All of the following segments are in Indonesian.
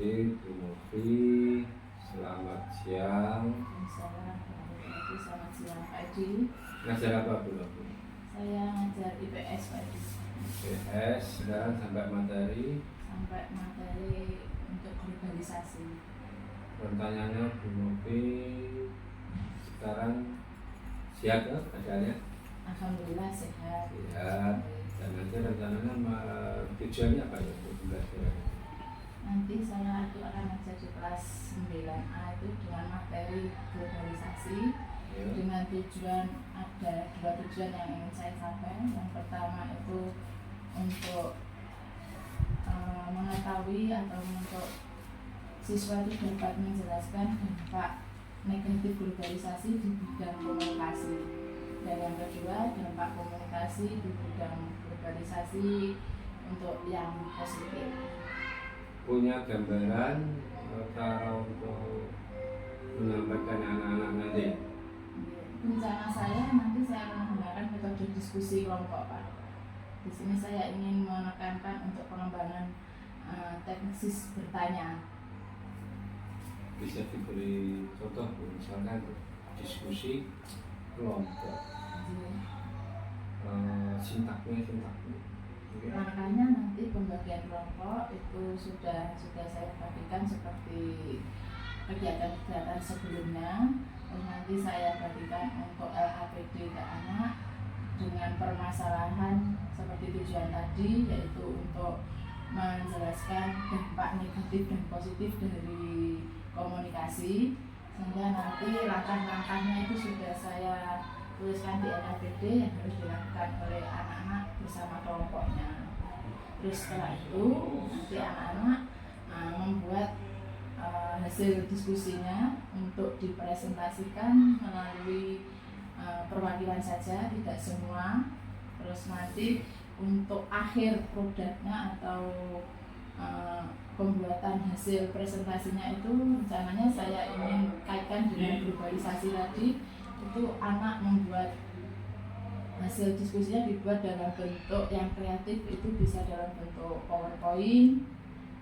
Adik, Bu Novi, selamat siang. Selamat siang Pak Edi. Ngajar apa Bu Novi? Saya ngajar IPS Pak Edi. IPS dan sampai materi untuk globalisasi. Pertanyaannya Bu Novi sekarang sihat ya keadaannya? Alhamdulillah sehat. Sehat. Dan nanti rencananya tujuannya apa ya untuk belajar? Nanti saya itu akan ngajar di kelas 9A itu dengan materi globalisasi. Ya. Dengan tujuan, ada dua tujuan yang ingin saya capai. Yang pertama itu untuk mengetahui atau untuk siswa itu dapat menjelaskan dampak negatif globalisasi di bidang komunikasi. Dan yang kedua, dampak komunikasi di bidang globalisasi untuk yang positif. Punya gambaran cara untuk menyampaikan anak-anak nanti? Rencana saya nanti saya akan menggunakan metode diskusi kelompok Pak. Di sini saya ingin menekankan untuk pengembangan teknis bertanya. Bisa diberi contoh misalkan diskusi kelompok, sintaknya. Makanya nanti pembagian kelompok itu sudah saya bagikan seperti kegiatan-kegiatan sebelumnya. Dan nanti saya bagikan untuk LHPD ke anak dengan permasalahan seperti tujuan tadi, yaitu untuk menjelaskan dampak negatif dan positif dari komunikasi, sehingga nanti langkah-langkahnya itu sudah saya tuliskan di LHPD yang harus dilakukan oleh anak-anak bersama kelompoknya. Terus setelah itu nanti anak-anak membuat hasil diskusinya untuk dipresentasikan melalui perwakilan saja, tidak semua. Terus nanti untuk akhir produknya atau pembuatan hasil presentasinya itu rencananya saya ingin kaitkan dengan globalisasi tadi. Itu anak membuat hasil diskusinya dibuat dalam bentuk yang kreatif, itu bisa dalam bentuk PowerPoint,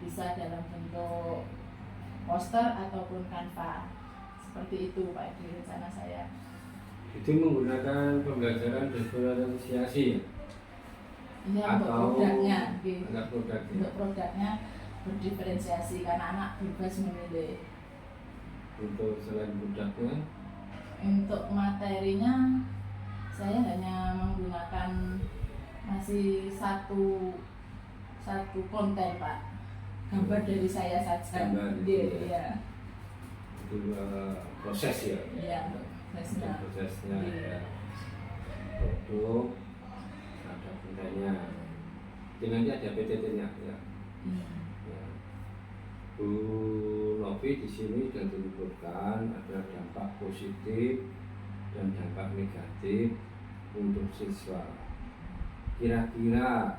bisa dalam bentuk poster ataupun Canva. Seperti itu Pak Edi rencana saya. Itu menggunakan pembelajaran diferensiasi ya? Iya, atau untuk produknya, untuk produknya berdiferensiasi karena anak bebas memilih. Untuk selain produknya, untuk materinya saya hanya menggunakan masih satu konten Pak, gambar dari saya saja. Iya. Itu proses ya? Iya, prosesnya ya. Produk, ada kontennya, nanti ada PTT-nya ya. Ya. Bu Novi di sini sudah disebutkan ada dampak positif dan dampak negatif untuk siswa. Kira-kira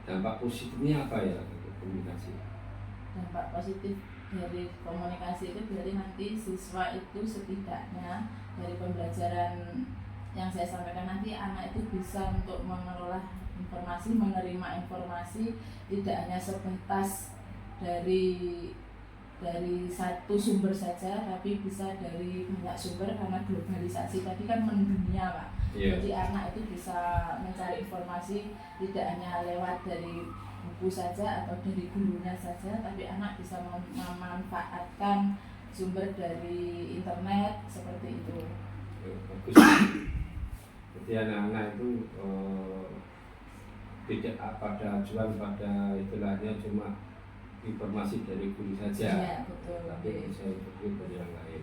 dampak positifnya apa ya untuk komunikasi? Dampak positif dari komunikasi itu berarti nanti siswa itu setidaknya dari pembelajaran yang saya sampaikan nanti anak itu bisa untuk mengelola informasi, menerima informasi, tidak hanya sebatas dari satu sumber saja, tapi bisa dari banyak sumber karena globalisasi tadi kan mendunia Pak. Yeah. Jadi anak itu bisa mencari informasi tidak hanya lewat dari buku saja atau dari gurunya saja, tapi anak bisa memanfaatkan sumber dari internet seperti itu. Bagus. Jadi anak-anak itu tidak pada acuan pada istilahnya cuma informasi dari guru saja, ya, betul. Tapi bisa interview dari yang lain.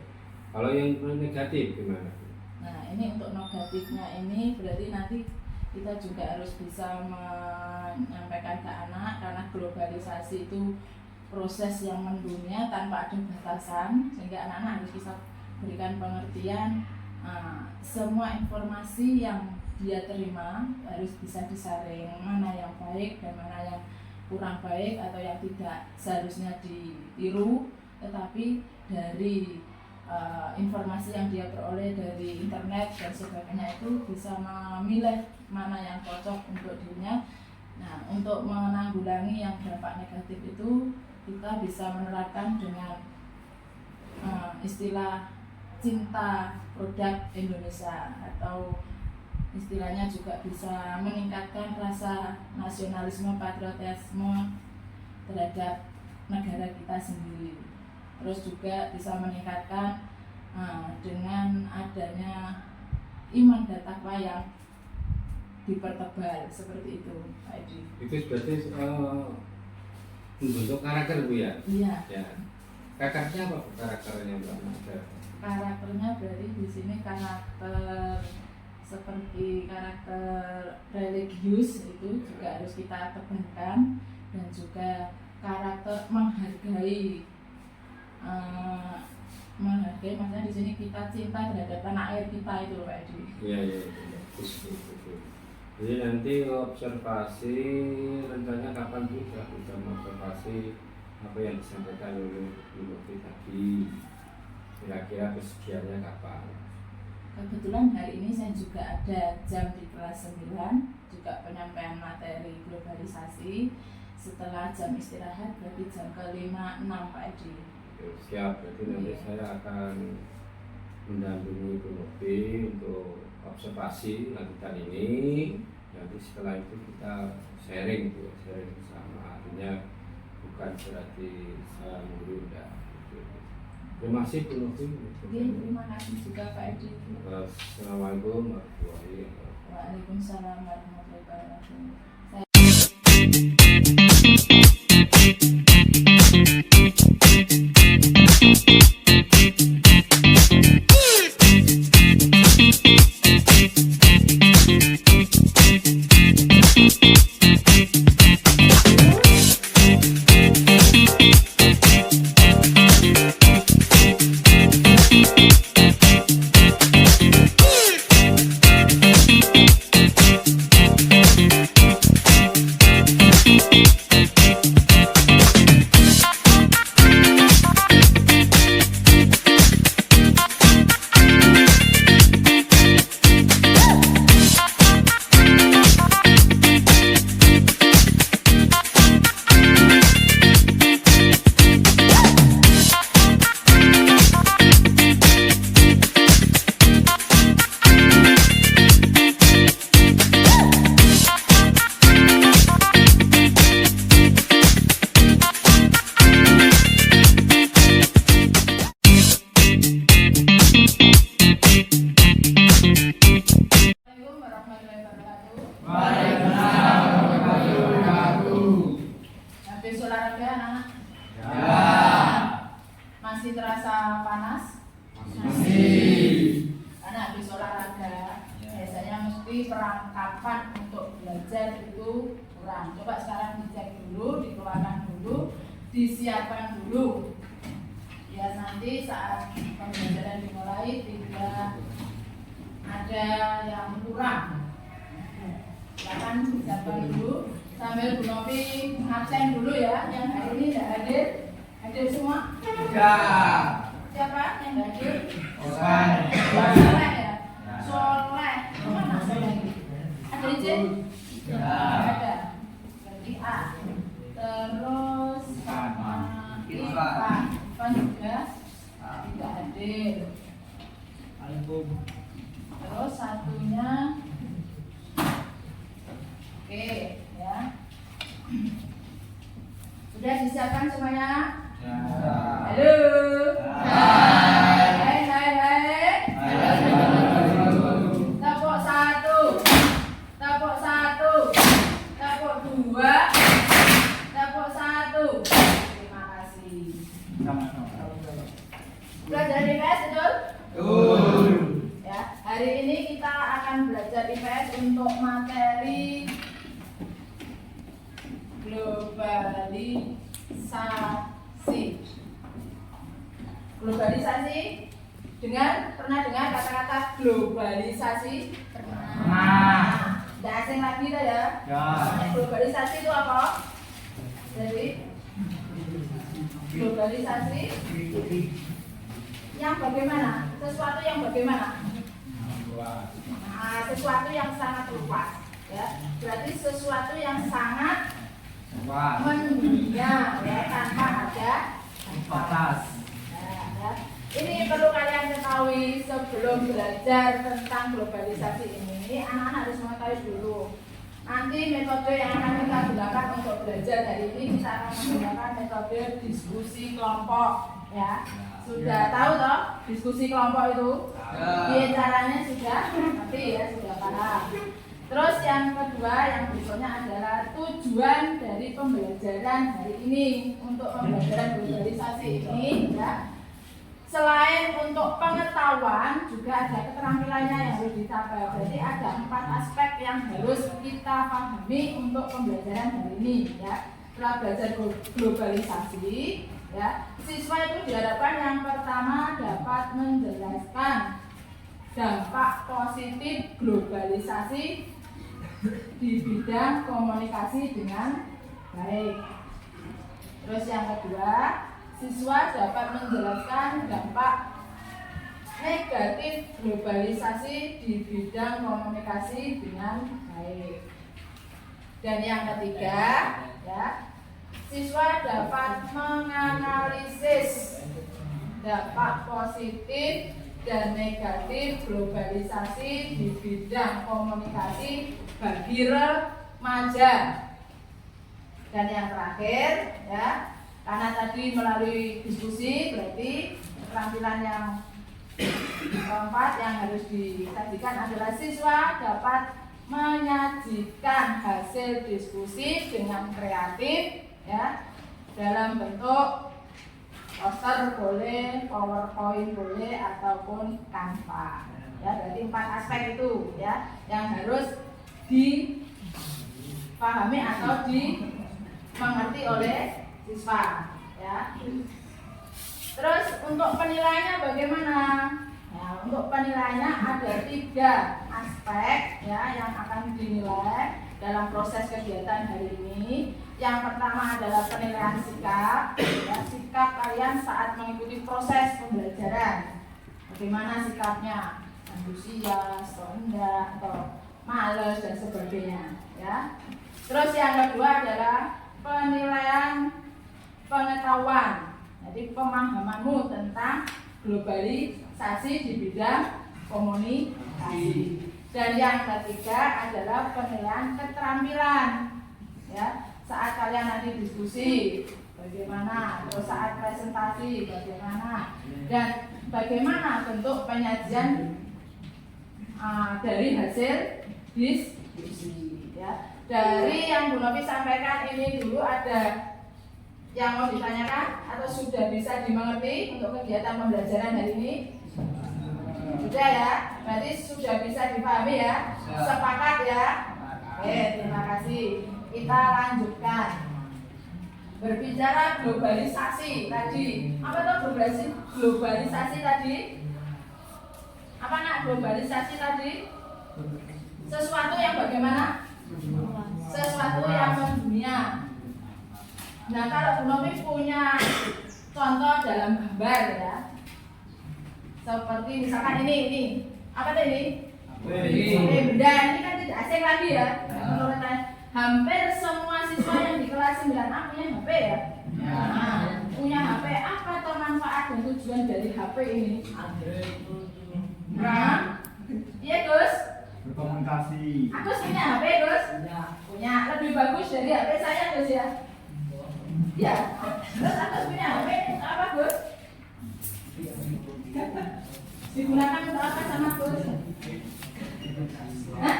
Kalau yang negatif gimana? Nah, ini untuk negatifnya ini berarti nanti kita juga harus bisa menyampaikan ke anak, karena globalisasi itu proses yang mendunia tanpa ada batasan, sehingga anak-anak harus bisa berikan pengertian. Semua informasi yang dia terima harus bisa disaring, mana yang baik dan mana yang kurang baik atau yang tidak seharusnya ditiru, tetapi dari informasi yang dia peroleh dari internet dan sebagainya itu bisa memilih mana yang cocok untuk dirinya. Nah, untuk menanggulangi yang dampak negatif itu kita bisa menerapkan dengan istilah cinta produk Indonesia, atau istilahnya juga bisa meningkatkan rasa nasionalisme, patriotisme terhadap negara kita sendiri. Terus juga bisa meningkatkan dengan adanya iman dan takwa yang dipertebal, seperti itu, Pak Edi. Itu berarti membentuk karakter Bu ya? Iya. Ya. Karakternya apa? Karakternya Mbak? Karakternya berarti di sini karakter seperti karakter religius itu juga harus kita tekankan, dan juga karakter menghargai maksudnya di sini kita cinta terhadap tanah air kita itu loh Pak Edi. Iya. Bagus. Jadi nanti observasi rencananya kapan Bu bisa observasi apa yang disampaikan oleh Bu Novi tadi, kira-kira persediaannya kapan? Kebetulan hari ini saya juga ada jam di kelas 9, juga penyampaian materi globalisasi. Setelah jam istirahat berarti jam ke-5-6 Pak Edi. Siap, berarti nanti saya akan mendampingi Bu Novi untuk observasi lanjutan ini. Nanti setelah itu kita sharing sama, artinya bukan berarti saya menggurui, enggak. Terima kasih Bu Novi. Terima kasih juga Pak Edi. Assalamualaikum warahmatullahi wabarakatuh. Waalaikumsalam warahmatullahi wabarakatuh. Masih terasa panas? Masih. Karena habis olahraga biasanya mesti perlengkapan untuk belajar itu kurang. Coba sekarang dicek dulu, dikeluarkan dulu, disiapkan dulu. Ya nanti saat pembelajaran dimulai tidak ada yang kurang. Silakan disiapkan dulu. Sambil Bu Novi absen dulu ya, yang hari ini tidak hadir. Hadir semua? Ya. Siapa yang hadir? Soleh. Soleh ya? Soleh. Mana Soleh? Ada izin? Ya. Ada. Berarti A. Terus Ipan. Ipan juga tidak hadir. Terus satunya oke ya. Sudah disiapkan semuanya? Ya. Halo. Hai. Tepuk 1. Tepuk 1. Tepuk 2. Tepuk 1. Terima kasih. Belajar IPS betul? Betul. Ya, hari ini kita akan belajar IPS untuk materi globalisasi. Pernah dengar kata-kata globalisasi? Pernah. Tidak asing lagi dah ya. Ya. Globalisasi itu apa? Jadi globalisasi yang bagaimana? Sesuatu yang bagaimana? Nah, sesuatu yang sangat luas, ya. Berarti sesuatu yang sangat mendunia ya, tanpa ada batas. Nah, ya. Ini perlu kalian ketahui sebelum belajar tentang globalisasi ini, anak-anak harus mengetahui dulu. Nanti metode yang akan kita gunakan untuk belajar hari ini, kita akan menggunakan metode diskusi kelompok ya. Sudah tahu toh diskusi kelompok itu? Biar caranya sudah ngerti ya, sudah paham. Terus yang kedua, yang berikutnya adalah tujuan dari pembelajaran hari ini. Untuk pembelajaran globalisasi ini ya, selain untuk pengetahuan, juga ada keterampilannya yang harus dicapai. Berarti ada 4 aspek yang harus kita pahami untuk pembelajaran hari ini ya. Setelah belajar globalisasi ya, siswa itu diharapkan yang pertama dapat menjelaskan dampak positif globalisasi di bidang komunikasi dengan baik. Terus yang kedua, siswa dapat menjelaskan dampak negatif globalisasi di bidang komunikasi dengan baik. Dan yang ketiga, ya, siswa dapat menganalisis dampak positif dan negatif globalisasi di bidang komunikasi bagi remaja. Dan yang terakhir ya, karena tadi melalui diskusi berarti keterampilan yang keempat yang harus disajikan adalah siswa dapat menyajikan hasil diskusi dengan kreatif ya, dalam bentuk poster boleh, PowerPoint boleh, ataupun Canva ya. Berarti 4 aspek itu ya yang harus dipahami atau dimengerti oleh siswa ya. Terus untuk penilaiannya bagaimana? Nah, untuk penilaiannya ada 3 aspek ya yang akan dinilai dalam proses kegiatan hari ini. Yang pertama adalah penilaian sikap ya, sikap kalian saat mengikuti proses pembelajaran. Bagaimana sikapnya? Antusias, atau enggak, atau males dan sebagainya ya. Terus yang kedua adalah penilaian pengetahuan. Jadi pemahamanmu tentang globalisasi di bidang komunikasi. Dan yang ketiga adalah penilaian keterampilan ya. Saat kalian nanti diskusi bagaimana, atau saat presentasi bagaimana, dan bagaimana bentuk penyajian dari hasil diskusi ya. Dari yang Bu Novi sampaikan ini dulu, ada yang mau ditanyakan atau sudah bisa dimengerti untuk kegiatan pembelajaran hari ini? Sudah ya, berarti sudah bisa dipahami ya? Sepakat ya? Oke, terima kasih. Kita lanjutkan. Berbicara globalisasi tadi, apa tuh globalisasi tadi? Apa nak globalisasi tadi? Sesuatu yang bagaimana? Sesuatu yang mendunia. Nah, kalau Bu Novi punya contoh dalam gambar ya, seperti misalkan ini apa tadi ini? Benda ini kan tidak asing lagi ya. Menurut saya, hampir semua siswa yang di kelas 9A punya HP ya. Nah, punya HP, apa tuh manfaat dan tujuan dari HP ini? Nah, iya Gus. Berkomunikasi. Aku punya HP Gus. Punya. Lebih bagus dari HP saya Gus ya. Ya. Terus aku punya HP apa Gus? Digunakan untuk apa sama Gus? Hah?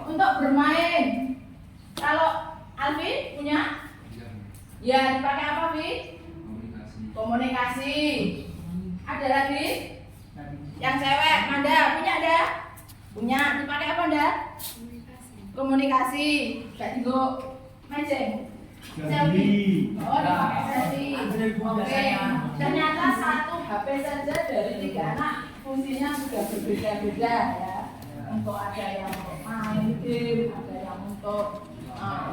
Untuk bermain. Kalau Alfi punya? Ya, dipakai apa Vi? Komunikasi. Ada lagi? Yang cewek, Manda punya ada? Punya, dipakai apa Manda? Komunikasi. Gak tinggal mejeng. Selfie. Oh, dipakai selfie. Oke. Ternyata satu HP saja dari 3 anak fungsinya sudah berbeda-beda ya. Untuk ada yang main game, ada yang untuk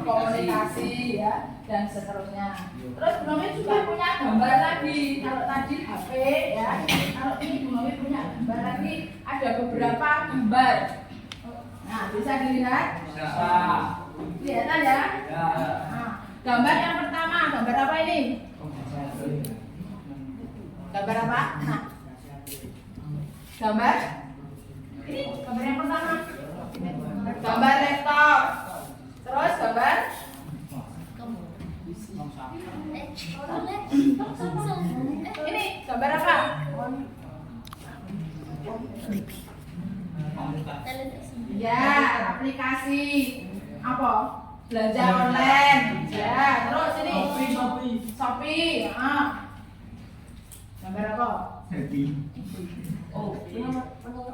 komunikasi ya, dan seterusnya. Terus Bu Novi juga punya gambar lagi. Kalau tadi HP ya, kalau ini Bu Novi punya gambar lagi. Ada beberapa gambar. Nah, bisa dilihat? Bisa. Kelihatan ya? Ya. Nah, Gambar yang pertama, gambar apa ini? Gambar apa? Nah, gambar ini gambar yang pertama. Gambar laptop. Terus gambar ini gambar apa? Ya, aplikasi apa? Belanja online. Ya, terus ini Shopee. Gambar apa?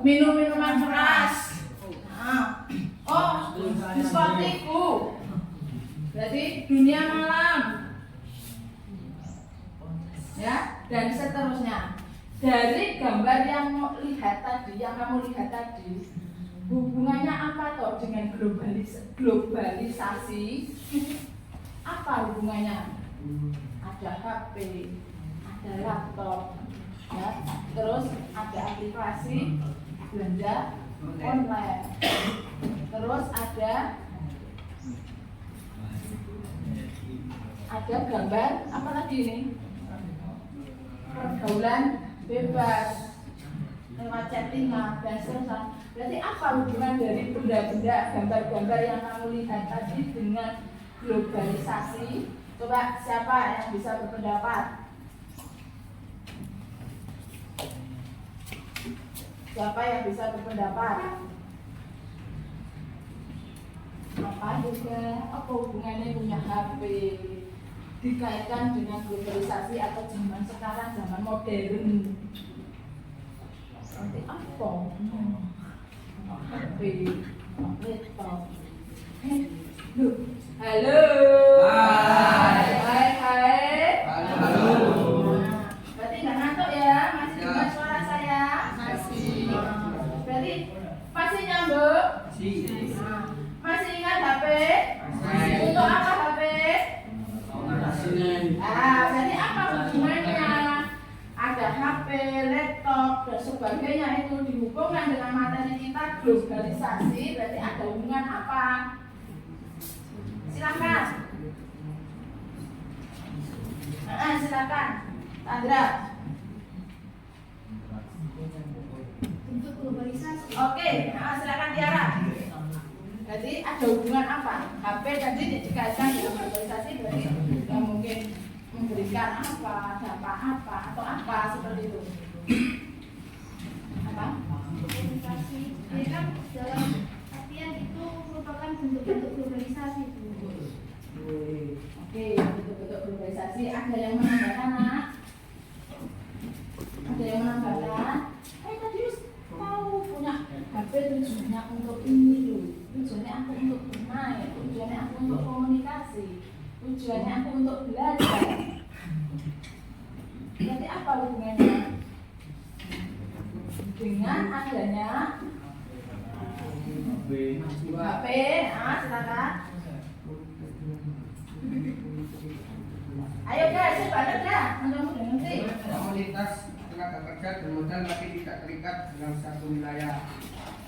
Minum-minuman keras. Diskotikku. Berarti dunia malam. Ya, dan seterusnya. Dari gambar yang kamu lihat tadi, hubungannya apa toh dengan globalisasi? Apa hubungannya? Ada HP, ada laptop, ya, terus ada aplikasi belanja online, terus ada gambar apa lagi ini? Pergaulan bebas lewat chattingan dan seterusnya. Berarti apa hubungan dari benda-benda, gambar-gambar yang kamu lihat tadi dengan globalisasi? Coba siapa yang bisa berpendapat? Siapa yang bisa berpendapat? Apa juga? Apa hubungannya punya HP dikaitkan dengan globalisasi atau zaman sekarang, zaman modern? Seperti apa? HP, laptop. Loh, halo. Hai. Halo. Nah, berarti nggak ngantuk ya? Masih dengar suara saya? Masih. Berarti masih nyambung? Nah, masih ingat HP? Untuk apa HP? Berarti apa hubungannya? Ada HP, laptop, dan sebagainya itu dihubungkan dengan materi kita globalisasi. Berarti ada hubungan apa? Silakan. Silakan, Sandra. Untuk globalisasi. Oke, silakan Tiara. Jadi ada hubungan apa? HP tadi dikaitkan dengan globalisasi, berarti yang mungkin memberikan apa, dampak apa, atau apa seperti itu. Apa? Globalisasi. Jadi kan dalam artian itu merupakan bentuk-bentuk globalisasi itu. Oke, bentuk-bentuk globalisasi. Ada yang menambahkan, Nak? Ada yang menambahkan? Tadi tahu punya HP tujuannya untuk ini loh. Tujuannya aku untuk bermain, tujuannya aku untuk komunikasi, tujuannya aku untuk belajar. Berarti apa hubungannya dengan adanya HP? Silakan. Ayo guys, cepat ya, mudah-mudahan nanti. Komunitas tenaga kerja bermodal tapi tidak terikat dalam satu wilayah.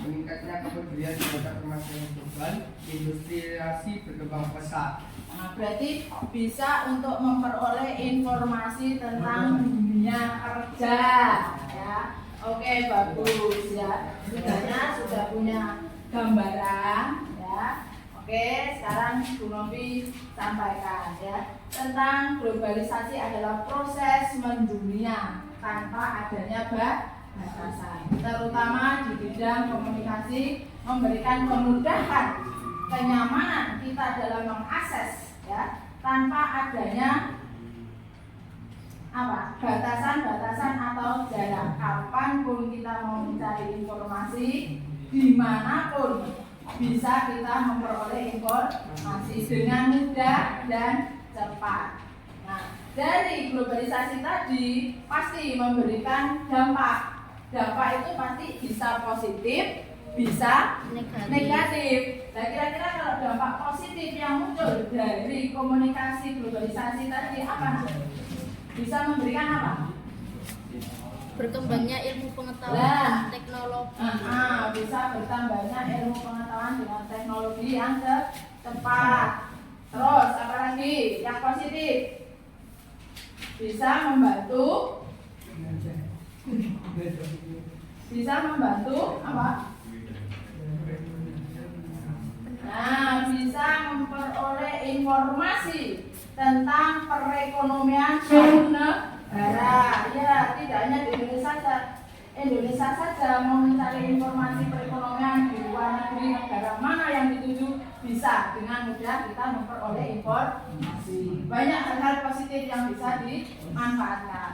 Meningkatnya kepedulian terhadap permasalahan global, industrialisasi berkembang pesat. Nah, berarti bisa untuk memperoleh informasi tentang dunia kerja, ya. Oke, bagus ya. Setidaknya sudah punya gambaran, ya. Oke, sekarang Bu Novi sampaikan ya tentang globalisasi adalah proses mendunia tanpa adanya batasan, terutama di bidang komunikasi, memberikan kemudahan, kenyamanan kita dalam mengakses ya tanpa adanya apa batasan-batasan atau jarak. Kapanpun kita mau mencari informasi, dimanapun bisa kita memperoleh informasi dengan mudah dan cepat. Nah, dari globalisasi tadi pasti memberikan dampak. Dampak itu pasti bisa positif, bisa negatif. Nah, kira-kira kalau dampak positif yang muncul dari komunikasi globalisasi tadi apa? Bisa memberikan apa? Berkembangnya ilmu pengetahuan Nah. dan teknologi. Bisa bertambahnya ilmu pengetahuan dengan teknologi yang tepat. Terus apa lagi yang positif? Bisa membantu apa? Nah, bisa memperoleh informasi tentang perekonomian suatu negara. Ya, tidak hanya di Indonesia saja mau mencari informasi perekonomian di luar negeri, negara mana yang dituju, bisa dengan mudah kita memperoleh informasi. Banyak hal-hal positif yang bisa dimanfaatkan.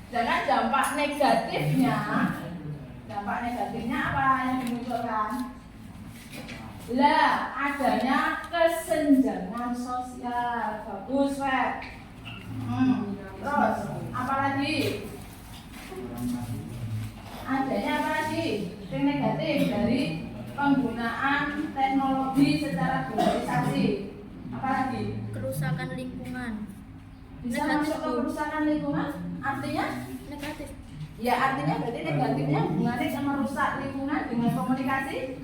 Jangan dampak negatifnya apa yang dimunculkan? Lah, adanya kesenjangan sosial. Bagus, Web. Terus, apa lagi? Adanya apa lagi? Yang negatif dari penggunaan teknologi secara globalisasi. Apa lagi? Kerusakan lingkungan. Bisa Negatif, masuk ke Bu. kerusakan lingkungan? Artinya? Negatif. Ya, artinya berarti negatifnya hubungannya sama rusak lingkungan dengan komunikasi.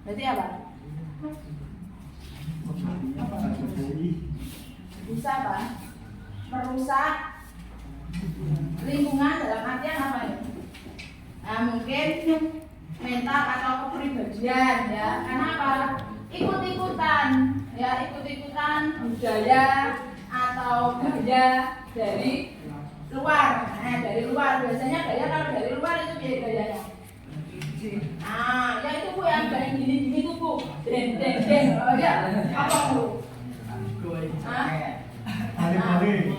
Berarti apa? Bisa apa? Merusak lingkungan dalam artian apa ya? Nah, mungkin mental atau kepribadian ya. Karena apa? Ikut-ikutan budaya atau gaya dari luar. Nah, dari luar biasanya gaya kalau dari luar itu biaya gayanya. Ya itu Bu yang kayak gini tuh Bu. Den. Oh ya, apa Bu?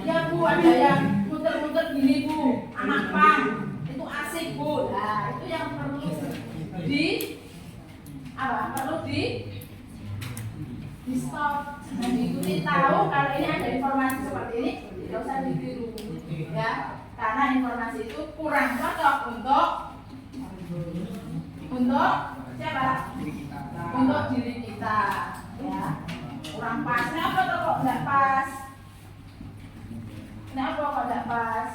Ya Bu, ada yang muter-muter gini Bu, anak pang. Itu asik Bu. Nah, itu yang perlu di stop dan diikuti, tahu kalau ini ada informasi seperti ini, tidak usah ditiru ya, karena informasi itu kurang cocok untuk siapa? Untuk diri kita ya, kurang pas. Kenapa kok nggak pas? Kenapa kok nggak pas?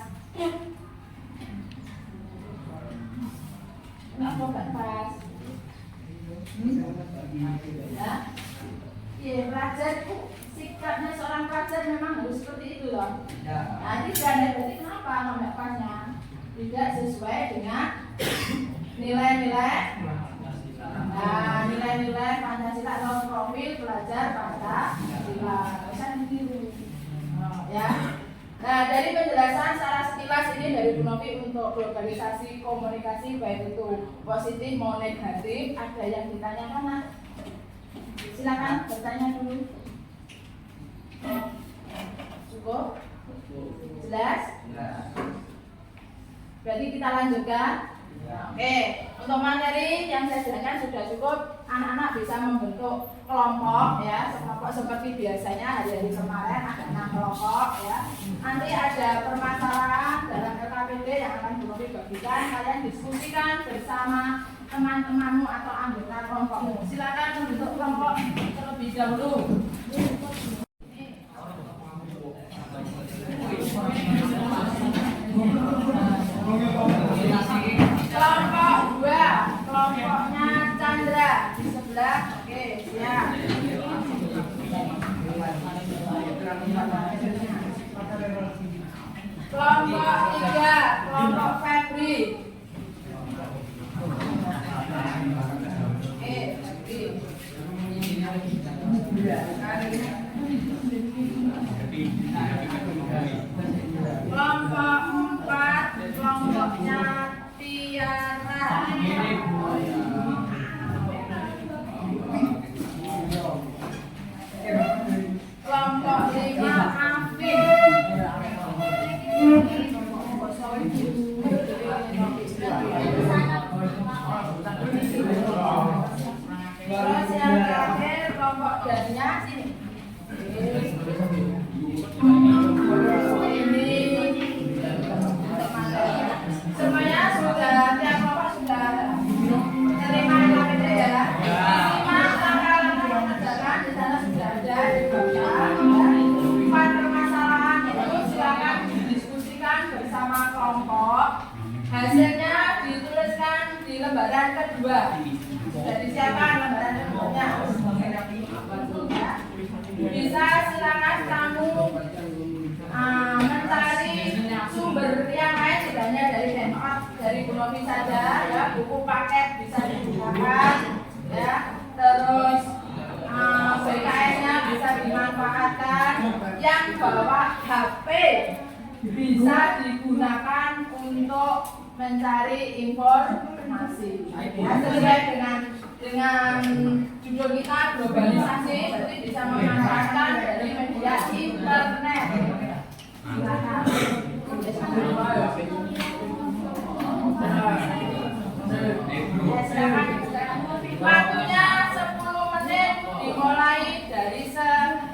Kenapa nggak pas? Ya, iya, pelajar sikapnya seorang pelajar memang harus seperti itu loh. Nanti berarti kenapa nggak pasnya? Tidak sesuai dengan nilai-nilai Pancasila atau profil pelajar Pancasila. Bisa ditiru ya. Nah, dari penjelasan secara sekilas ini dari Bu Novi untuk globalisasi komunikasi, baik itu positif maupun negatif, ada yang ditanyakan? Nah, silakan bertanya dulu. Cukup? Jelas? Berarti kita lanjutkan. Oke, untuk materi yang saya jelaskan sudah cukup. Anak-anak bisa membentuk kelompok ya, kelompok seperti biasanya hari-hari kemarin ada 6 kelompok ya. Nanti ada permasalahan dalam LKPD yang akan Bu Novi bagikan, kalian diskusikan bersama teman-temanmu atau anggota kelompokmu. Silakan membentuk kelompok terlebih dahulu. Kelompok 2, kelompoknya Chandra di sebelah. Oke, siap. Kelompok 3, kelompok Febri. Oke, Febri. Kelompok 4, kelompoknya Tiara. Kelompok 5, Terus yang terakhir kelompok Dania sini. Semuanya sudah, tiap kelompok sudah terima LKPD ya. Tanggal pengerjaan di sana sudah ada dibaca. 4 permasalahan itu silakan didiskusikan bersama kelompok. Hasilnya dituliskan di lembaran kedua. Sudah disiapkan lembaran keduanya. fotokopi saja ya, buku paket bisa digunakan ya, terus BKN-nya bisa dimanfaatkan, yang bawa HP bisa digunakan untuk mencari informasi ya, sesuai dengan judul kita globalisasi, berarti bisa memanfaatkan dari media internet. Silakan. Waktunya 10 menit dimulai dari sekarang.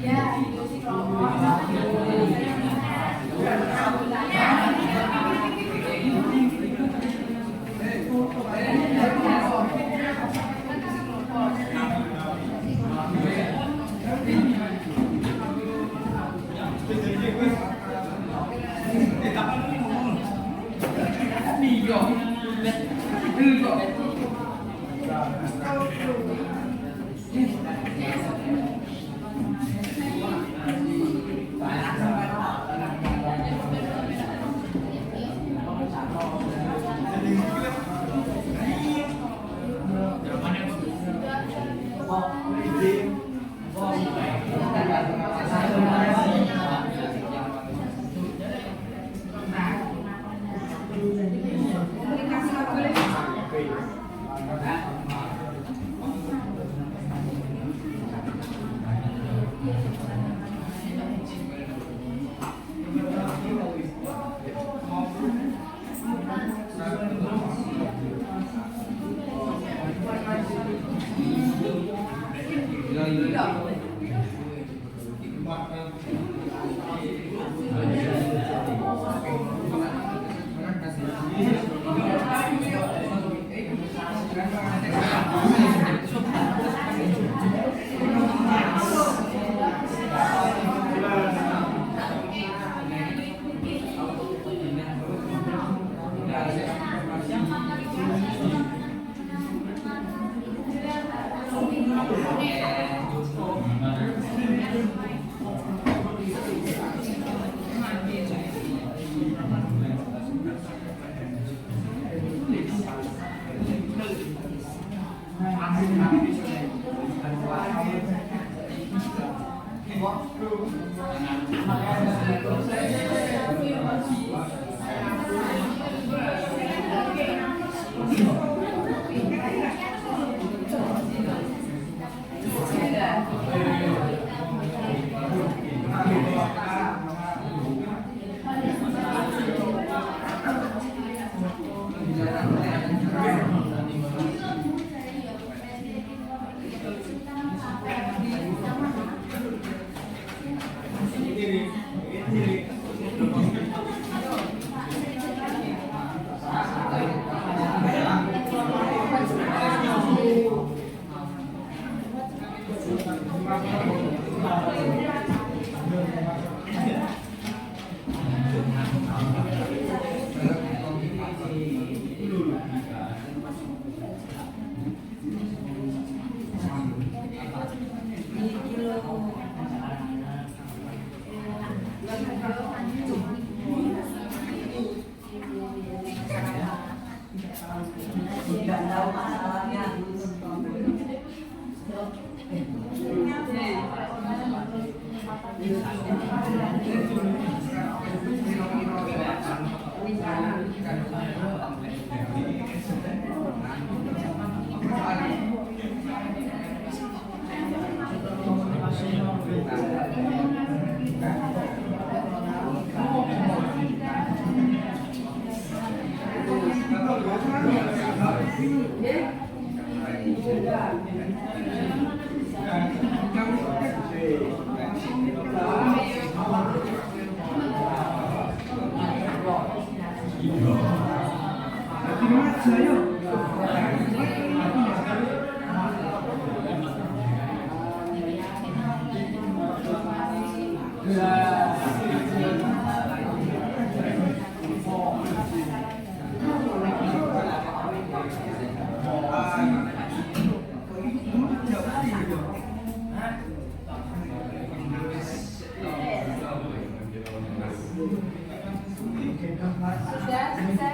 Ya, itu sih kelompok Sudah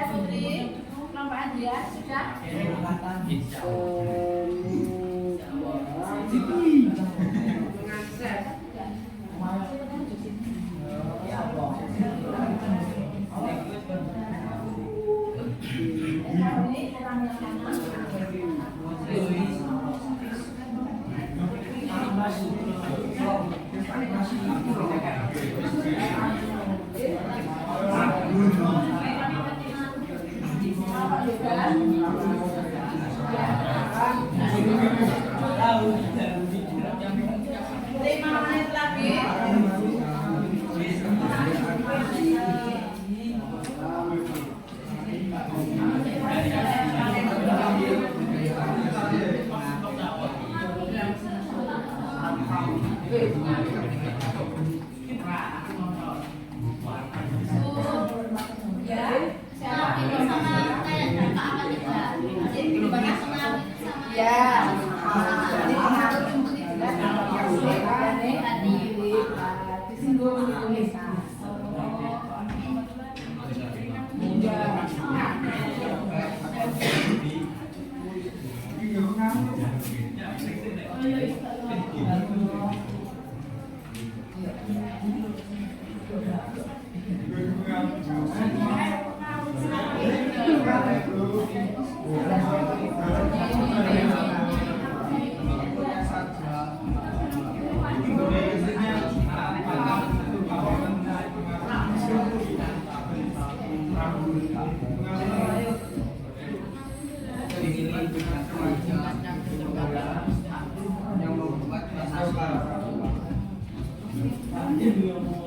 Putri, nampak dia sudah.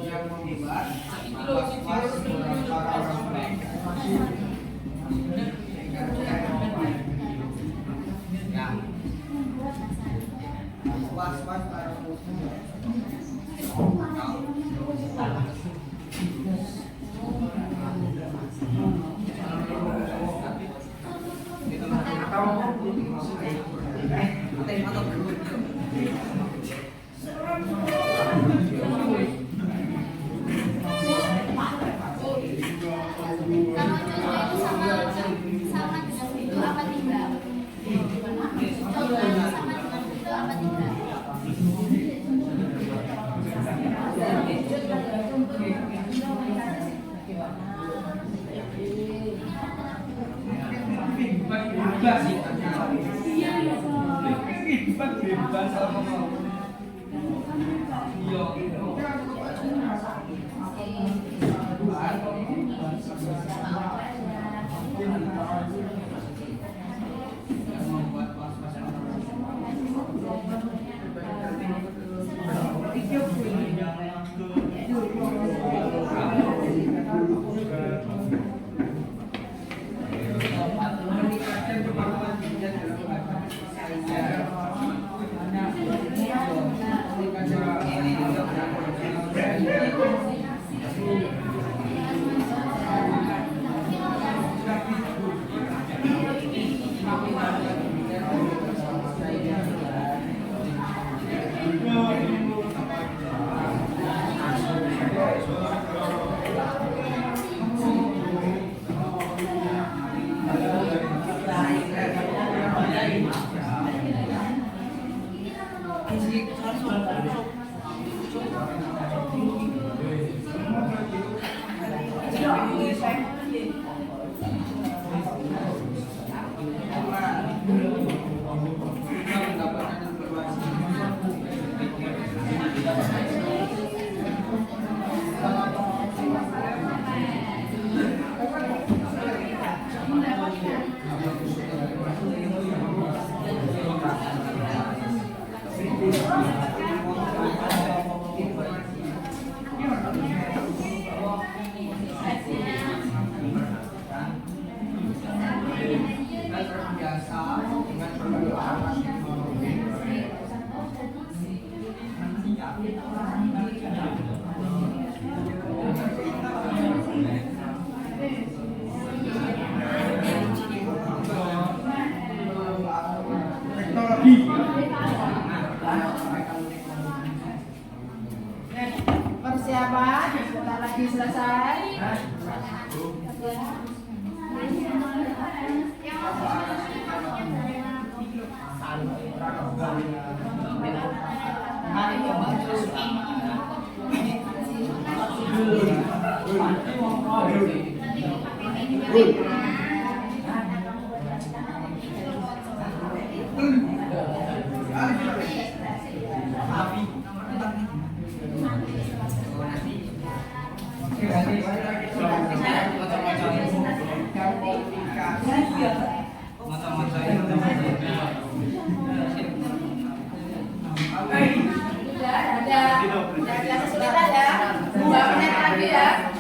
yang mengibar was-was para orang was-was para Kalau contoh itu sama dengan itu apa tidak? Contohnya sama dengan itu apa tidak? Persiapan, sebentar lagi selesai. Ada kesulitan ya, 2 menit lagi ya.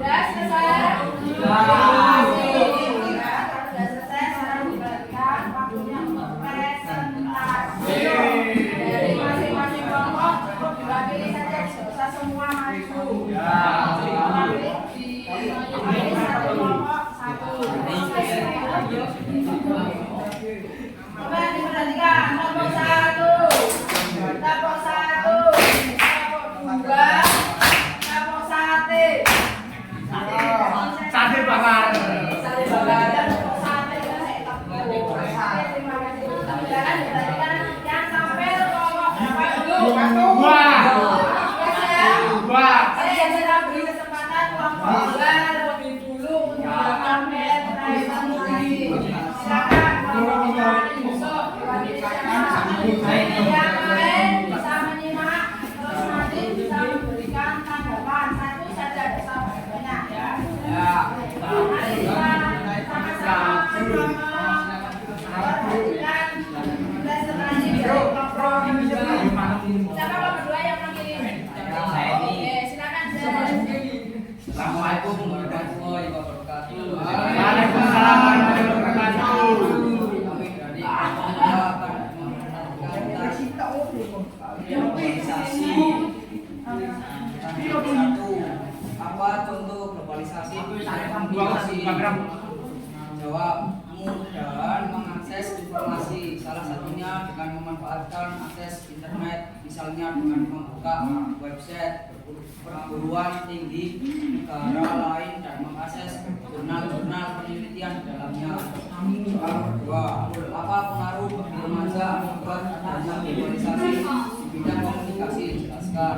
Sudah selesai? Sudah selesai, sekarang dibagikan waktunya untuk presentasi. Saya sudah beri kesempatan kelompok lebih dulu menjelaskan presentasi. Silakan kelompok Yusuf, yang lain bisa menyimak, terus nanti bisa memberikan tanggapan satu saja, banyak ya. Mari kita sama-sama memberikan presentasi dari kelompok Yusuf. Siapa berdua yang mengirim? Oke, silakan. Assalamualaikum warahmatullahi wabarakatuh. Waalaikumsalam warahmatullahi wabarakatuh. Kami dari Panitia globalisasi. Satu, apa contoh globalisasi? Jawab, mudah mengakses informasi. Salah satunya dengan memanfaatkan akses internet, misalnya dengan membuka website perguruan tinggi negara lain dan mengakses jurnal-jurnal penelitian di dalamnya. Dua, apa pengaruh bagi remaja akibat adanya globalisasi di bidang komunikasi? Jelaskan.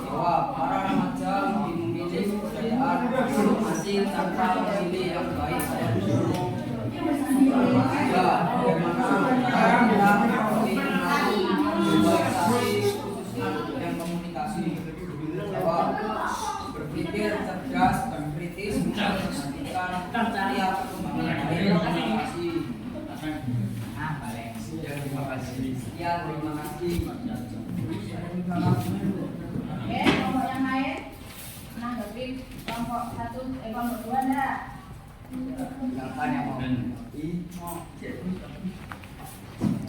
Jawab, para remaja lebih memilih kebudayaan masing-masing tanpa memilih yang baik dan buruk. Tiga, bagaimana cara kita mengenali globalisasi khususnya di bidang komunikasi? Jawab, berpikir cerdas dan kritis untuk memperhatikan setiap perkembangan komunikasi. Sekian, terima kasih. Oke, kelompok yang lain menanggapi kelompok satu, kelompok dua enggak? Silakan yang mau.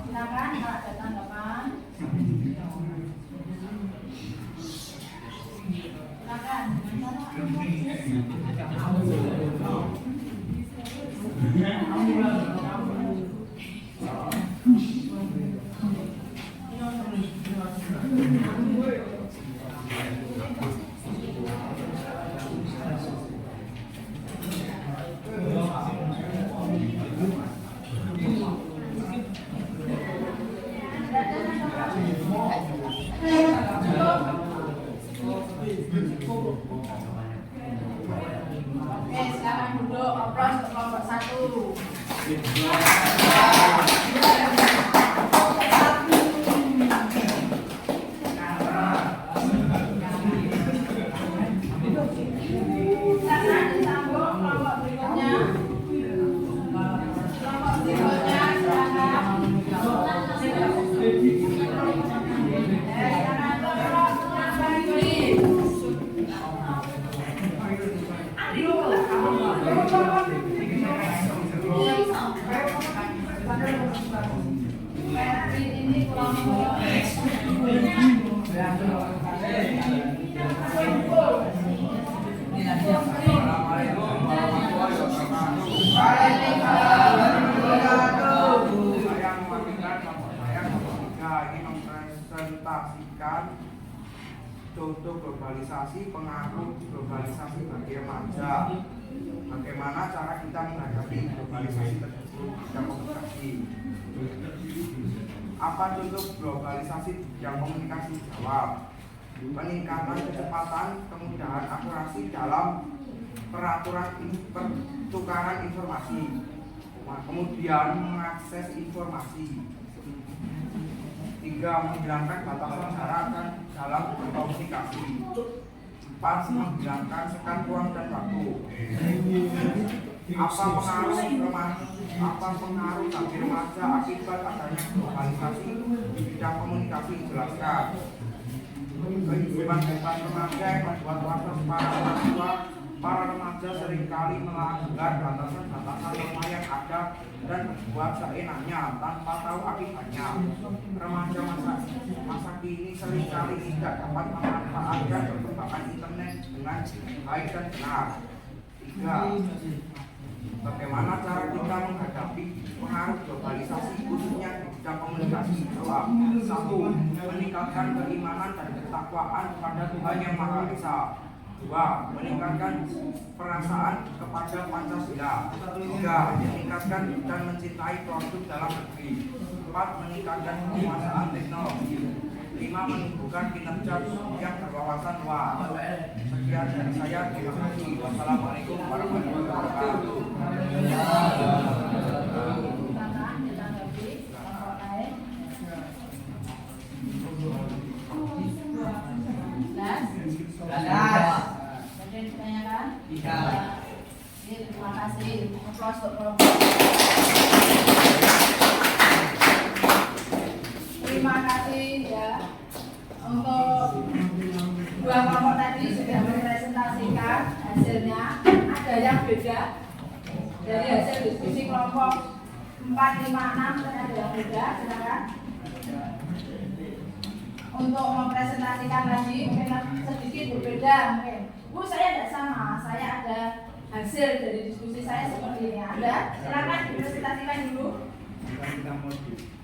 Silakan kalau ada tanggapan. Silakan. Oke, silakan duduk. Oplos untuk kelompok satu. Silakan disambung kelompok berikutnya. Kelompok berikutnya silakan. Ini kelompok mempresentasikan contoh globalisasi, pengaruh globalisasi bagi remaja. Bagaimana cara kita menghadapi globalisasi tersebut dan komunikasi? Apa contoh globalisasi di bidang komunikasi? Jawab, peningkatan kecepatan, kemudahan akurasi dalam peraturan pertukaran informasi, kemudian mengakses informasi. 3. Menghilangkan batasan jarak dalam berkomunikasi. 4. Menghilangkan sekat ruang dan waktu. Apa pengaruh bagi remaja akibat adanya globalisasi di bidang komunikasi? Jelaskan. Kehidupan bebas remaja yang membuat proses para remaja seringkali melanggar batasan-batasan norma yang ada dan berbuat seenaknya tanpa tahu akibatnya. Remaja masa kini seringkali tidak dapat memanfaatkan perkembangan internet dengan baik dan benar. 3. Bagaimana cara kita menghadapi pengaruh globalisasi khususnya di bidang komunikasi? Jawab. 1. Meningkatkan keimanan dan ketakwaan kepada Tuhan Yang Maha Esa. 2. Meningkatkan perasaan kepada Pancasila. 3. Meningkatkan dan mencintai produk dalam negeri. 4. Meningkatkan penguasaan teknologi. 5. kelima, menumbuhkan kinerja yang berwawasan luas. Sekian dari saya, terima kasih. Wassalamualaikum warahmatullahi wabarakatuh. Ditanggapi kelompok lain. Jelas. Ada yang ditanyakan? Tidak. Terima kasih. Aplaus untuk kelompok. Terima kasih ya untuk dua kelompok tadi sudah mempresentasikan hasilnya. Ada yang beda dari hasil diskusi kelompok 4, 5, 6 dan ada yang beda. Silakan. Untuk mempresentasikan lagi mungkin sedikit berbeda mungkin. Bu, saya tidak sama. Saya ada hasil dari diskusi saya seperti ini. Ada? Silakan dipresentasikan dulu.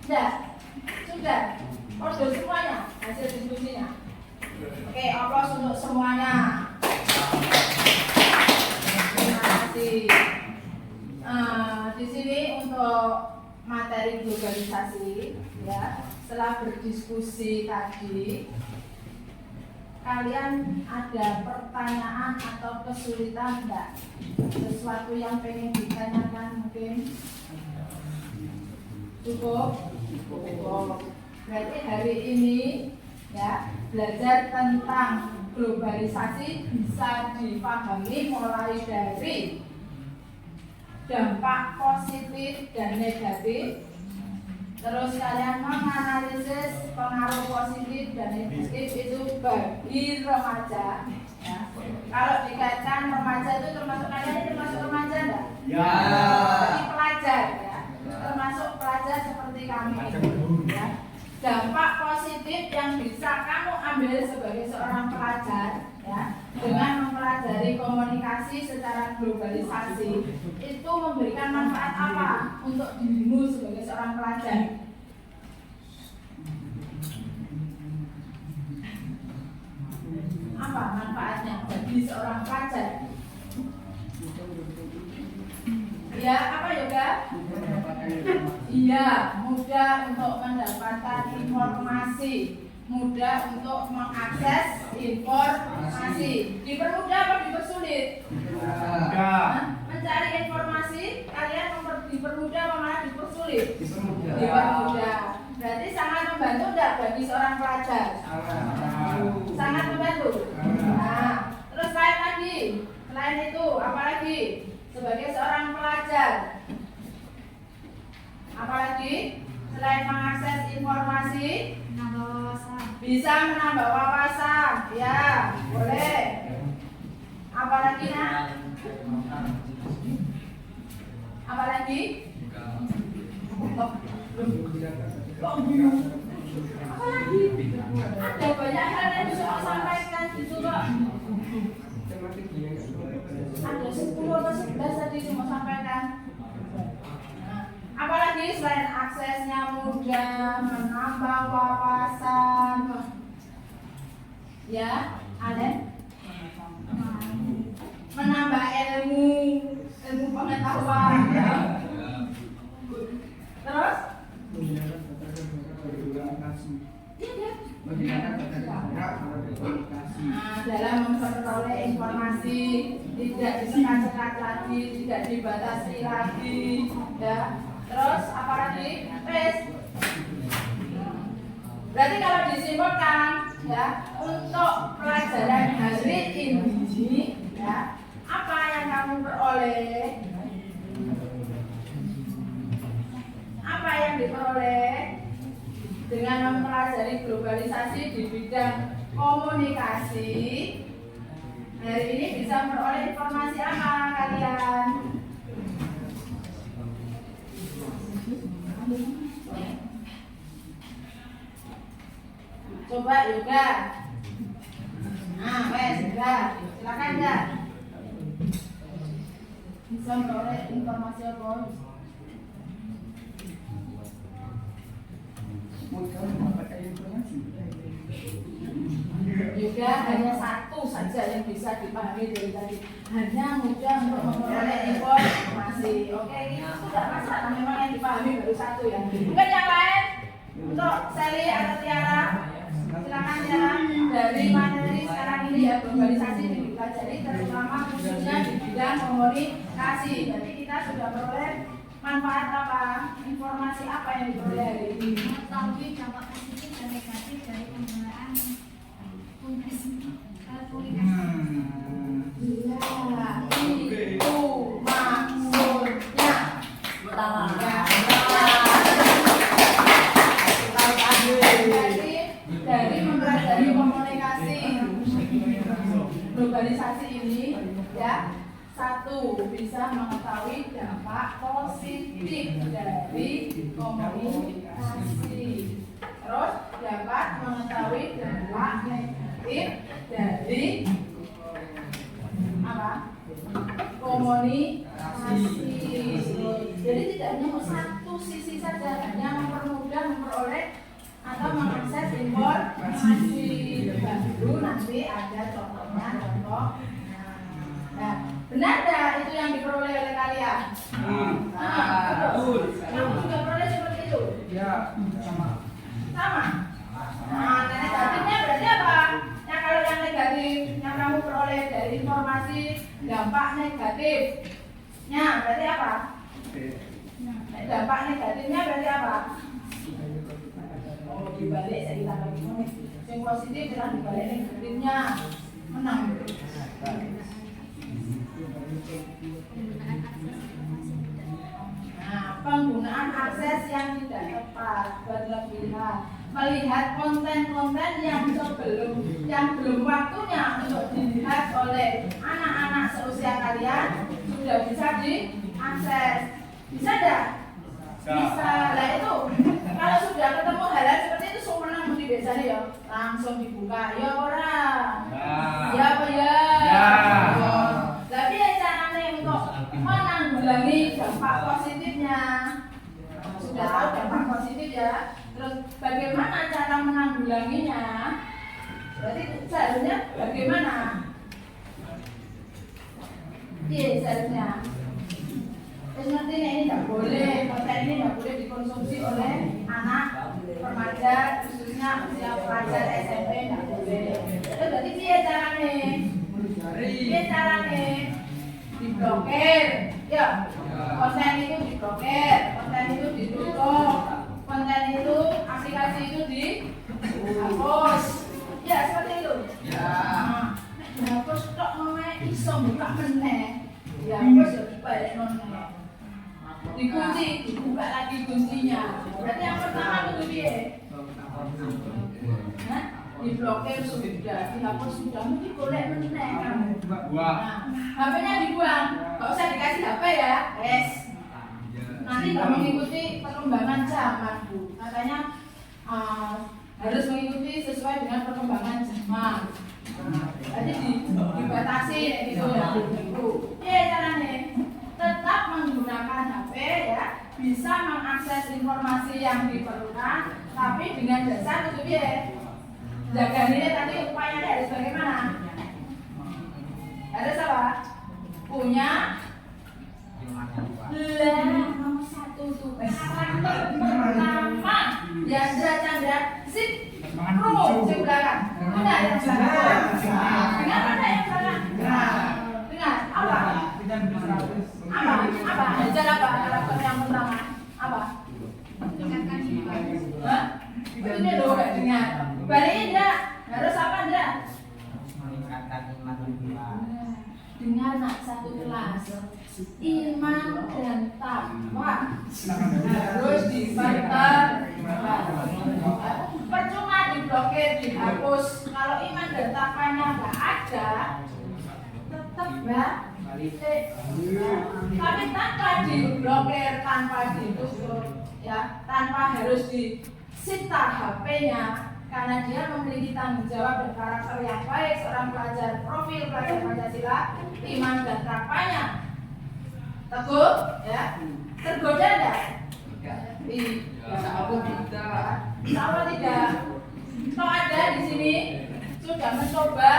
Sudah. Order semuanya hasil diskusinya. Oke, aplaus untuk semuanya. Terima kasih. Di sini untuk materi globalisasi, ya. Setelah berdiskusi tadi, kalian ada pertanyaan atau kesulitan enggak? Sesuatu yang pengen ditanyakan mungkin? Cukup? Berarti hari ini ya belajar tentang globalisasi bisa dipahami mulai dari dampak positif dan negatif. Terus kalian menganalisis pengaruh positif dan negatif itu bagi remaja. Ya. Kalau dikaitkan remaja itu termasuk kalian ini termasuk remaja enggak? Ya. Bagi pelajar ya. Termasuk pelajar seperti kami. Ya. Dampak positif yang bisa kamu ambil sebagai seorang pelajar ya, dengan mempelajari komunikasi secara globalisasi itu memberikan manfaat apa untuk dirimu sebagai seorang pelajar? Apa manfaatnya bagi seorang pelajar? Ya, apa Yoga? Iya, mudah untuk mendapatkan informasi, mudah untuk mengakses informasi. Dipermudah apa dipersulit? Mencari informasi, kalian dipermudah apa malah dipersulit? Dipermudah. Berarti sangat membantu enggak bagi seorang pelajar? Sangat membantu. Nah, terus lain lagi, selain itu apa lagi? Sebagai seorang pelajar, apalagi selain mengakses informasi, bisa menambah wawasan, ya boleh. Apalagi nak? Apalagi? Apalagi? Ada banyak hal yang bisa saya sampaikan gitu kok. Ada 10 atau 11 tadi cuma sampaikan. Nah, apalagi selain aksesnya mudah, menambah wawasan, ya, ada menambah ilmu pengetahuan, ya. Terus? Dalam memperoleh informasi tidak disekat-sekat lagi, tidak dibatasi lagi, ya. Terus apa lagi? Tes. Berarti kalau disimpulkan, ya, untuk pelajaran hari ini, ya, apa yang kamu peroleh? Apa yang diperoleh dengan mempelajari globalisasi di bidang komunikasi? Hari ini bisa memperoleh informasi apa kalian? Coba Yoga. Nah, wes Yoga, silakan ya. Bisa memperoleh informasi apa? Juga hanya satu saja yang bisa dipahami dari tadi, hanya mudah untuk memperoleh informasi. Oke, itu tidak masalah, memang yang dipahami baru satu ya. Mungkin yang lain untuk Sally atau Tiara, pelajari terutama khususnya di bidang komunikasi. Jadi kita sudah peroleh manfaat apa? Informasi apa yang diperoleh hari ini? Mengetahui dampak positif dan negatif dari penggunaan komunikasi. Iya, itu maksudnya. Jadi dari mempelajari komunikasi globalisasi ini, ya, satu bisa mengetahui dampak positif dari komunikasi. Terus dapat mengetahui dampak negatif dari apa? Komunikasi. Jadi tidak hanya satu sisi saja, hanya memperoleh atau mengakses informasi. Baru nanti ada contohnya, contoh. Nah, benar nggak itu yang diperoleh oleh kalian? Betul. Kamu juga peroleh seperti itu? Ya, sama. Sama. Nah, negatifnya berarti apa? Nah, kalau yang negatif yang kamu peroleh dari informasi dampak negatifnya berarti apa? Dampak negatifnya berarti apa? Oh, dibalik saya kita lagi nih. Yang positif adalah dibalik negatifnya menang. Nah, penggunaan akses yang tidak tepat, berlebihan, melihat konten-konten yang belum waktunya untuk dilihat oleh anak-anak seusia kalian sudah bisa diakses. Bisa tidak? Bisa. Lah itu kalau sudah ketemu hal-hal seperti itu sempurna mesti biasanya ya langsung dibuka. Ya orang. Ya apa ya? Tapi caranya untuk menanggulangi dampak positifnya sudah tahu dampak positif ya. Terus bagaimana cara menanggulanginya? Berarti seharusnya bagaimana? Iya seharusnya. Nanti ini tidak boleh, konten ini tidak boleh dikonsumsi oleh anak remaja, khususnya usia pelajar SMP tidak boleh. Itu berarti dia caranya? Dia caranya diblokir, ya. Konten itu diblokir, konten itu ditutup, konten itu aplikasi itu dihapus, ya seperti itu. Ya. Dihapus kok namanya iso buka meneh, dihapus ya dibalik nonton. Dikunci, dibuka lagi kuncinya. Berarti yang pertama itu dia. Nah, diblokir sudah, dihapus sudah, mesti boleh meneh kamu. Nah, HP-nya dibuang, nggak usah dikasih HP ya, yes. Nanti nggak mengikuti perkembangan zaman bu. Katanya harus mengikuti sesuai dengan perkembangan zaman. Jadi dibatasi gitu ya. Iya caranya. Tetap menggunakan HP ya, bisa mengakses informasi yang diperlukan, tapi dengan dasar itu ya. Jaga ini tadi upayanya harus bagaimana? Harus apa? Punya nomor satu tuh karakter pertama Yandra Chandra sip pro di belakang. Mana yang salah? Dengan mana yang salah? Dengan apa? Apa? Ajar apa? Karakter yang pertama apa? Hah? Itu dia loh gak dengar. Baliknya enggak? Harus apa enggak? Dengar nak satu kelas. Iman dan takwa harus dipertahankan. Percuma diblokir, dihapus. Kalau iman dan takwanya nggak ada, tetap nggak. Tapi tanpa diblokir, tanpa ditutup, ya, tanpa harus disita HP-nya, karena dia memiliki tanggung jawab dan karakter yang baik, seorang pelajar profil pelajar Pancasila, iman dan takwanya teguh, ya, tergoda enggak? Insya tidak. Kalau ada di sini sudah mencoba,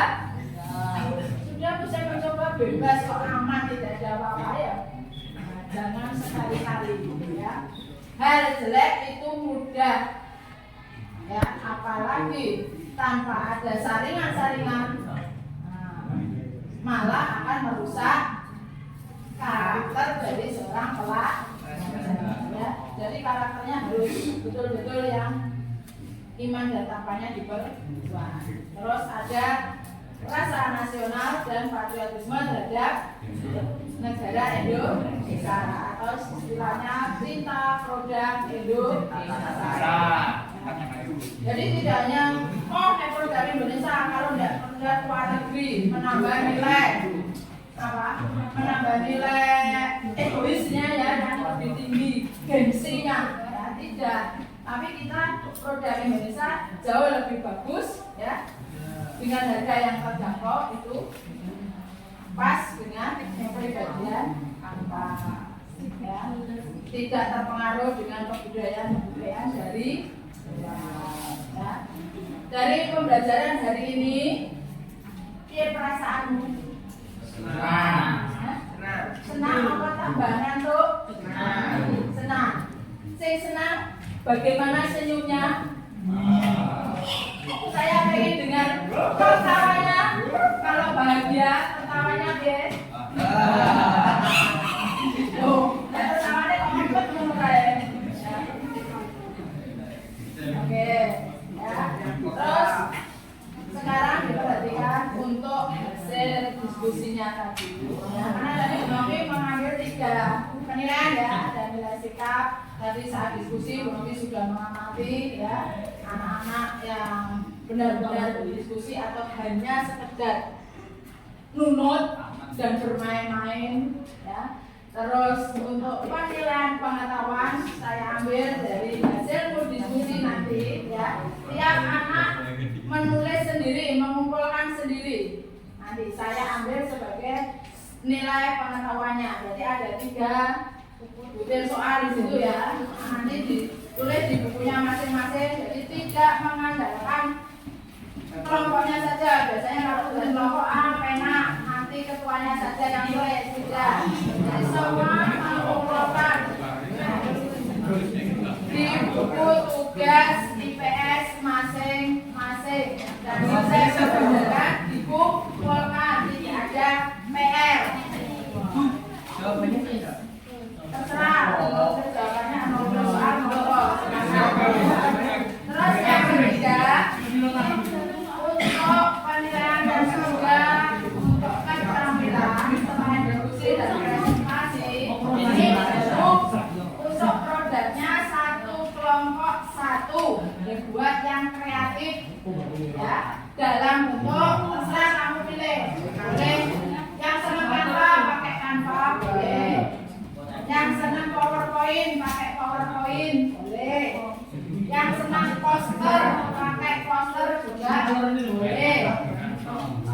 sudah saya mencoba bebas kok aman tidak ada apa-apa ya. Jangan sekali-kali ya. Hal jelek itu mudah, ya, apalagi tanpa ada saringan-saringan. malah akan merusak karakter dari seorang pelajar. Ya, jadi karakternya harus betul-betul yang iman dan takwanya diperkuat. Terus ada rasa nasional dan patriotisme terhadap negara Indonesia atau istilahnya cinta produk Indonesia. Jadi tidak hanya produk Indonesia, kalau tidak produk luar negeri menambah nilai menambah nilai egoisnya ya yang lebih tinggi, gengsinya ya tidak. Tapi kita produk Indonesia jauh lebih bagus ya, dengan harga yang terjangkau itu pas dengan kepribadian apa ya, tidak terpengaruh dengan kebudayaan dari ya. Dari pembelajaran hari ini, piye perasaanmu? Senang apa tambahan tuh? Senang. Sing senang, bagaimana senyumnya? Saya pengen dengar tertawanya. Kalau bahagia, tertawanya piye? Oh, tertawanya kok ngempet ngono kae. Oke, ya. Terus sekarang diperhatikan untuk hasil diskusinya tadi. Ya, karena tadi Bu Novi mengambil 3 penilaian ya, ada nilai sikap. Tadi saat diskusi Bu Novi sudah mengamati ya anak-anak yang benar-benar berdiskusi atau hanya sekedar nunut dan bermain-main ya. Terus untuk penilaian pengetahuan saya ambil dari hasil diskusi nanti ya. Tiap anak menulis sendiri, mengumpulkan sendiri. Nanti saya ambil sebagai nilai pengetahuannya. Jadi ada 3 butir soal di situ ya. Nanti ditulis di bukunya masing-masing. Jadi tidak mengandalkan kelompoknya saja. Biasanya kalau tulis kelompok A, pena, nanti ketuanya saja yang tulis. Tidak. Jadi semua mengumpulkan di buku tugas IPS masing-masing. Dan saya sebenarnya dikumpulkan, tidak ada PR. Terserah, jawabannya mau soal mau. Terus yang ketiga, untuk penilaian dan juga untuk keterampilan setelah diskusi dan presentasi ini untuk produknya 1 kelompok 1 dibuat yang kreatif ya, dalam bentuk terserah kamu pilih, boleh yang senang Canva pakai Canva boleh, yang senang PowerPoint pakai PowerPoint boleh, yang senang poster pakai poster juga boleh.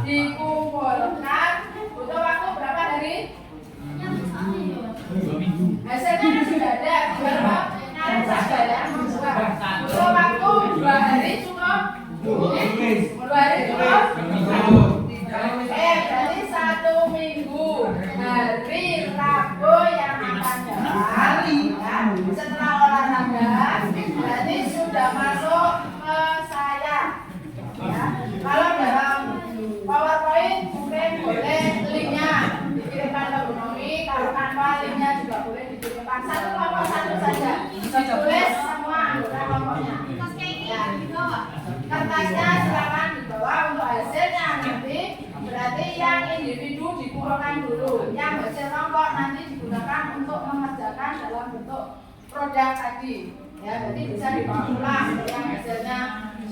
Dikumpulkan butuh waktu berapa hari? Hasilnya sudah ada, berapa? Nyari saja ya, butuh waktu 2 hari cukup? 2 hari cukup? Berarti 1 minggu hari Rabu yang akan datang ya. Setelah olahraga berarti sudah masuk ke saya ya. Kalau dalam PowerPoint mungkin boleh linknya dikirimkan ke Bu Novi. Kalau Canva linknya juga boleh dikirimkan. 1 kelompok 1 saja. Tulis semua anggota kelompoknya. Ya. Kertasnya silakan dibawa untuk hasilnya nanti. Berarti yang individu dikumpulkan dulu. Yang hasil kelompok nanti digunakan untuk mengerjakan dalam bentuk produk tadi. Ya, berarti bisa dibawa pulang yang hasilnya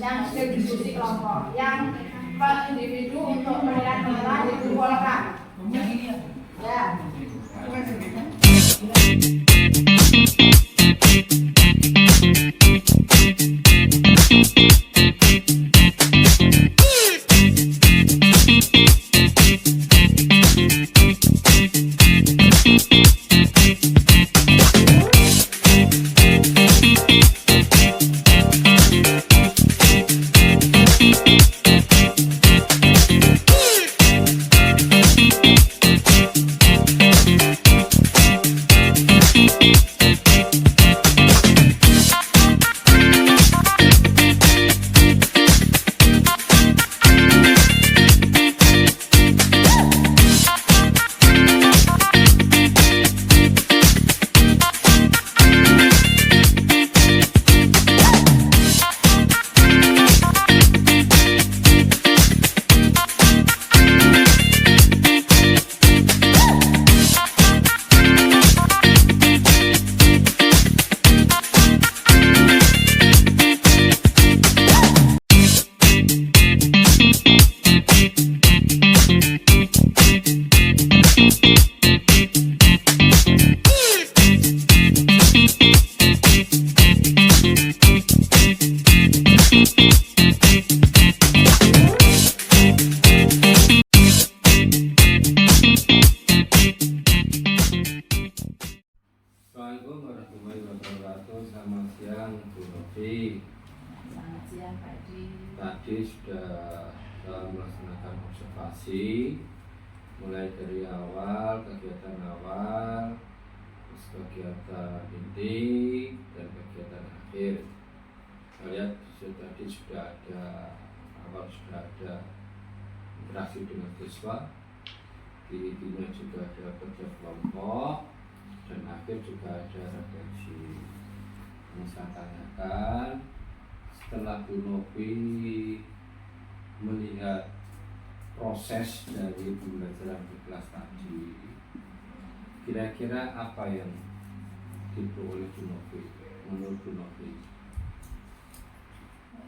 yang hasil diskusi kelompok. Yang individu untuk penilaian dikumpulkan. Ya. Edi. Selamat siang Pak Edi. Tadi sudah melaksanakan observasi mulai dari awal, kegiatan awal, terus kegiatan inti dan kegiatan akhir. Kita lihat tadi sudah ada interaksi dengan siswa, di intinya juga ada kerja kelompok, dan akhir juga ada refleksi. Ini saya tanyakan, setelah Bu Novi melihat proses dari pembelajaran di kelas tadi, kira-kira apa yang diperoleh Bu Novi menurut Bu Novi?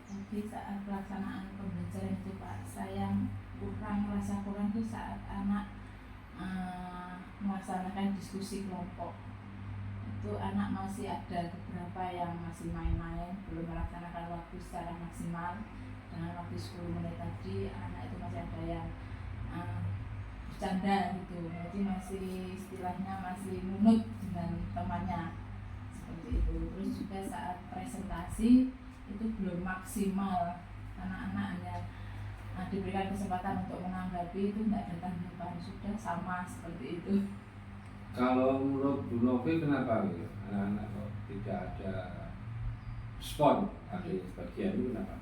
Jadi saat pelaksanaan pembelajaran itu Pak, saya merasa kurang itu saat anak melaksanakan diskusi kelompok. Itu anak masih ada beberapa yang masih main-main, belum melaksanakan waktu secara maksimal. Dengan waktu 10 menit tadi, anak itu masih ada yang bercanda gitu, jadi masih istilahnya masih nunut dengan temannya seperti itu. Terus juga saat presentasi itu belum maksimal, anak-anak hanya diberikan kesempatan untuk menanggapi, itu tidak ada tanggapan, sudah sama seperti itu. Kalau menurut Bu Novi kenapa gitu? Anak-anak kok tidak ada respon akhir bagian itu kenapa?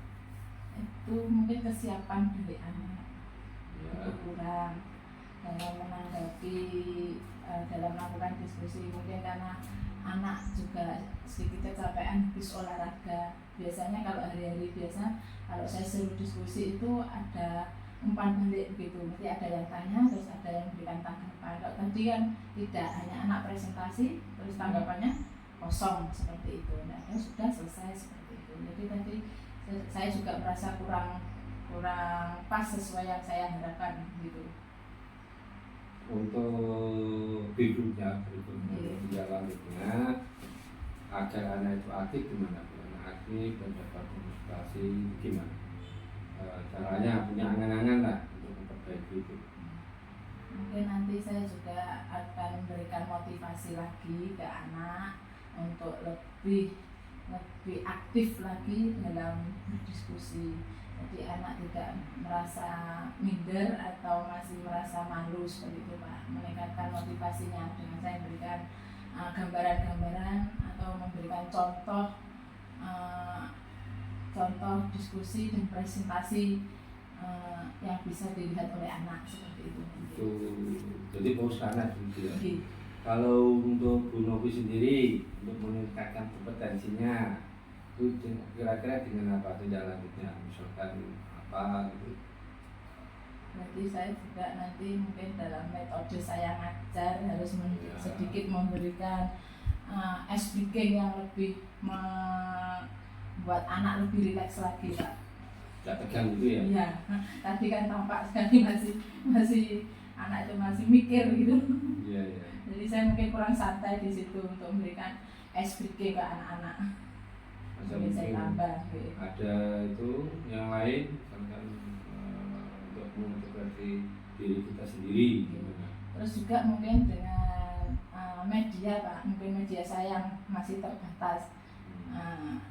Itu mungkin kesiapan dari anak Ya. itu kurang dalam menanggapi, dalam melakukan diskusi, mungkin karena anak juga sedikit kecapean habis olahraga. Biasanya kalau hari-hari biasa kalau saya suruh diskusi itu ada umpan balik begitu, nanti ada yang tanya terus ada yang berikan tanggapan. Kalau tadi kan tidak, hanya anak presentasi terus tanggapannya kosong seperti itu. Nah, sudah selesai seperti itu. Jadi tadi saya juga merasa kurang pas sesuai yang saya harapkan gitu. Untuk berikutnya selanjutnya agar anak itu aktif gimana? Anak aktif dan dapat konsentrasi gimana? Caranya punya angan-angan lah untuk memperbaiki itu. Mungkin nanti saya juga akan memberikan motivasi lagi ke anak untuk lebih aktif lagi dalam berdiskusi. Jadi anak tidak merasa minder atau masih merasa malu seperti itu Pak. Meningkatkan motivasinya dengan saya memberikan gambaran-gambaran atau memberikan contoh diskusi dan presentasi yang bisa dilihat oleh anak seperti itu. Jadi fokus anak gitu ya. Jadi, kalau untuk Bu Novi sendiri untuk meningkatkan kompetensinya itu kira-kira dengan apa tindak lanjutnya, misalkan apa gitu? berarti saya juga nanti mungkin dalam metode saya ngajar harus Ya. sedikit memberikan ice breaking yang lebih membuat anak lebih rileks lagi Pak. Gak tegang gitu ya? Iya, tadi kan tampak sekali masih anak itu masih mikir gitu. Iya, iya. Jadi saya mungkin kurang santai di situ untuk memberikan ice breaking ke anak-anak. Masa Mungkin saya mungkin tambah gitu. ada itu yang lain misalkan untuk memotivasi diri kita sendiri gimana? Terus juga mungkin dengan media Pak, mungkin media saya yang masih terbatas.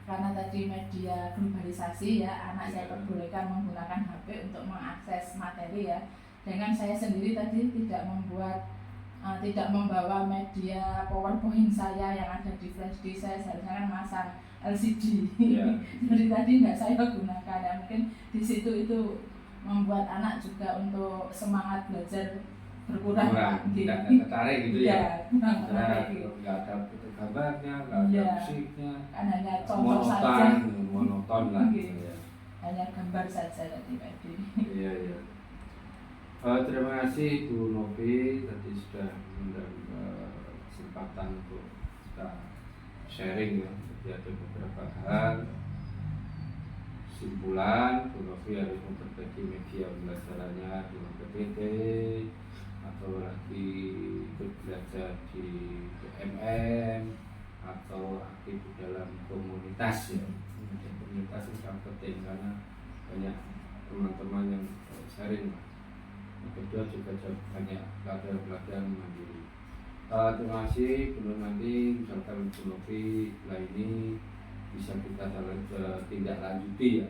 Karena tadi media globalisasi ya, anak saya perbolehkan menggunakan HP untuk mengakses materi ya. Dengan saya sendiri tadi tidak membawa media PowerPoint saya yang ada di flash disk, saya seharusnya kan masang LCD. Ya. Jadi tadi nggak saya gunakan ya, mungkin di situ itu membuat anak juga untuk semangat belajar berkurang. Tidak tertarik gitu ya? Iya, kurang Nah, tertarik gitu. nggak ada gambarnya, nggak ada Iya. musiknya, Kan hanya contoh saja, monoton lah. Gitu. Ya. hanya gambar saja tadi Pak Edi. Iya, iya. Terima kasih Bu Novi tadi sudah mendapat kesempatan untuk kita sharing ya. Jadi ada beberapa hal kesimpulan Bu Novi harus memperbaiki media pembelajarannya dengan PPT atau lagi belajar di BMM atau aktif dalam komunitas ya. Komunitas itu sangat penting karena banyak teman-teman yang sharing. Yang kedua juga banyak pelajar-pelajar mandiri. Terima kasih. Belum nanti misalkan Bu Novi setelah ini bisa kita tindak lanjuti ya.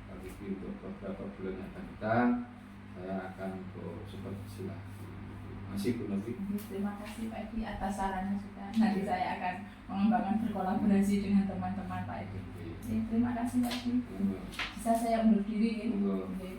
Tapi untuk beberapa bulan yang akan datang saya akan untuk supervisi lagi. Masih Bu Novi. Terima kasih Pak Edi atas sarannya juga. Nanti saya akan mengembangkan berkolaborasi dengan teman-teman Pak Edi. Terima kasih Pak Edi. Bisa saya undur diri ya. Monggo. Oke,